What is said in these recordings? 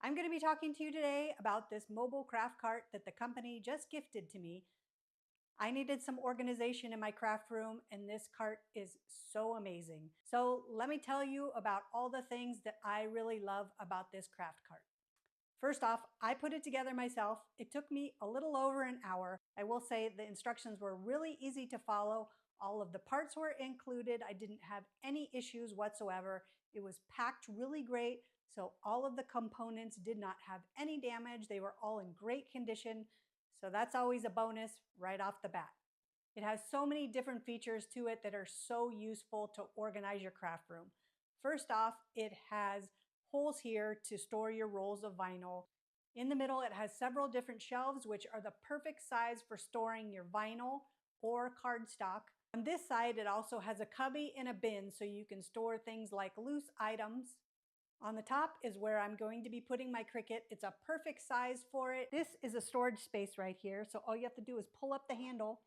I'm going to be talking to you today about this mobile craft cart that the company just gifted to me. I needed some organization in my craft room, and this cart is so amazing. So let me tell you about all the things that I really love about this craft cart. First off, I put it together myself. It took me a little over an hour. I will say the instructions were really easy to follow. All of the parts were included. I didn't have any issues whatsoever. It was packed really great, so all of the components did not have any damage. They were all in great condition, so that's always a bonus right off the bat. It has so many different features to it that are so useful to organize your craft room. First off, it has holes here to store your rolls of vinyl. In the middle, it has several different shelves, which are the perfect size for storing your vinyl or cardstock. On this side, it also has a cubby and a bin so you can store things like loose items. On the top is where I'm going to be putting my Cricut. It's a perfect size for it. This is a storage space right here, so all you have to do is pull up the handle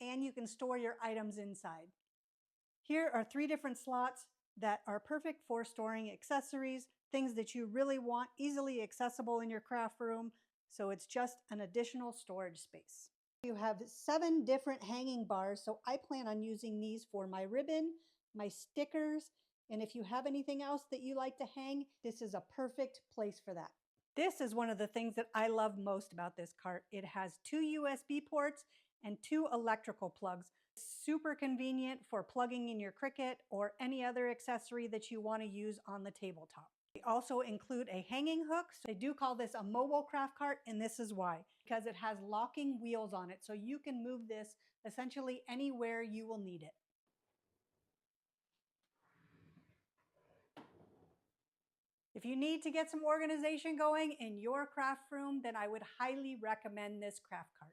and you can store your items inside. Here are 3 different slots that are perfect for storing accessories, things that you really want easily accessible in your craft room, so it's just an additional storage space. You have 7 different hanging bars, so I plan on using these for my ribbon, my stickers, and if you have anything else that you like to hang, this is a perfect place for that. This is one of the things that I love most about this cart. It has 2 USB ports and 2 electrical plugs. Super convenient for plugging in your Cricut or any other accessory that you want to use on the tabletop. They also include a hanging hook. So they do call this a mobile craft cart, and this is why. Because it has locking wheels on it, so you can move this essentially anywhere you will need it. If you need to get some organization going in your craft room, then I would highly recommend this craft cart.